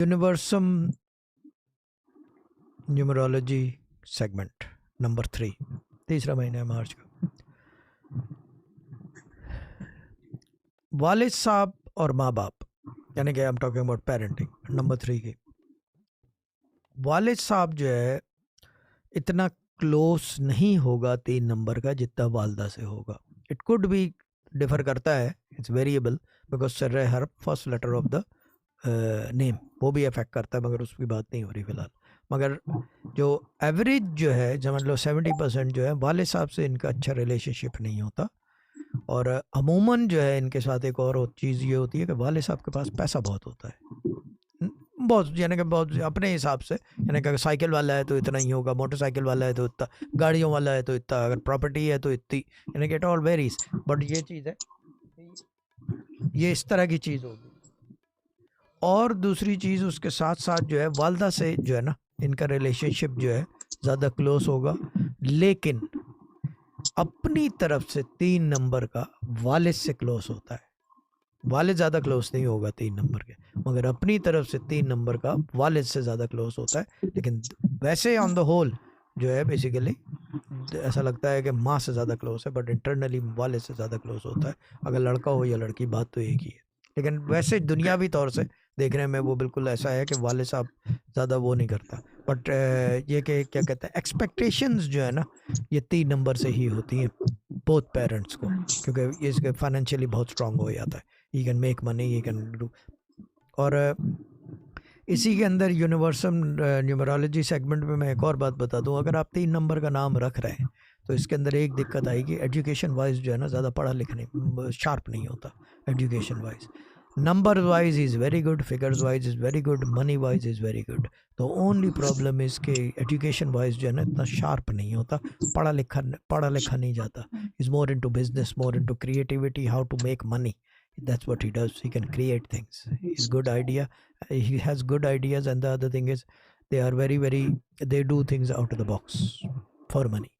यूनिवर्सम numerology segment number 3, तीसरा महीना है मार्च का। वालिद साहब और माँ बाप, यानी कि I am talking about parenting. Number 3 की वालिद साहब जो है इतना क्लोज नहीं होगा 3 नंबर का जितना वालदा से होगा। इट कुड बी डिफर करता है, it's variable because sir her first letter of the name वो भी अफेक्ट करता है, मगर उसकी बात नहीं हो रही फिलहाल। मगर जो एवरेज जो है समझ लो 70% जो है वाले साहब से इनका अच्छा रिलेशनशिप नहीं होता। और अमूमन जो है इनके साथ एक और चीज़ ये होती है कि वाले साहब के पास पैसा बहुत होता है, बहुत, यानी कि बहुत अपने हिसाब से, यानी कि अगर साइकिल वाला है तो इतना ही होगा, मोटरसाइकिल वाला है तो इतना, गाड़ियों वाला है तो इतना, अगर प्रॉपर्टी है तो इतनी, यानी कि इट ऑल वेरीज। बट ये चीज़ है, ये इस तरह की चीज़ होगी। और दूसरी चीज़ उसके साथ साथ जो है वालदा से जो है ना इनका रिलेशनशिप जो है ज़्यादा क्लोज होगा, लेकिन अपनी तरफ से 3 नंबर का वालिद से क्लोज होता है। वालिद ज़्यादा क्लोज नहीं होगा 3 नंबर के, मगर अपनी तरफ से 3 नंबर का वालिद से ज़्यादा क्लोज होता है। लेकिन वैसे ऑन द होल जो है बेसिकली ऐसा लगता है कि माँ से ज़्यादा क्लोज है, बट इंटरनली वालिद से ज़्यादा क्लोज होता है। अगर लड़का हो या लड़की, बात तो एक ही है। लेकिन वैसे दुनियावी तौर से देखने में वो बिल्कुल ऐसा है कि वालिद साहब ज़्यादा वो नहीं करता। बट ये कि क्या कहते हैं, एक्सपेक्टेशंस जो है ना ये 3 नंबर से ही होती हैं बोथ पेरेंट्स को, क्योंकि इसके फाइनेंशियली बहुत स्ट्रांग हो जाता है। He can make money, he can do. और इसी के अंदर यूनिवर्सल न्यूमरोलॉजी सेगमेंट में मैं एक और बात बता दूं, अगर आप 3 नंबर का नाम रख रहे हैं तो इसके अंदर एक दिक्कत आएगी, एजुकेशन वाइज जो है ना ज़्यादा पढ़ा लिखने शार्प नहीं होता education wise. Number wise is very good, figures wise is very good, money wise is very good. तो ओनली प्रॉब्लम इज़ के एजुकेशन वाइज जो है ना इतना शार्प नहीं होता, पढ़ा लिखा नहीं जाता। Is more into business, more into creativity, how to make money. That's what he does. He can create things. He's good idea. He has good ideas, and the other thing is, they are very, very. They do things out of the box for money.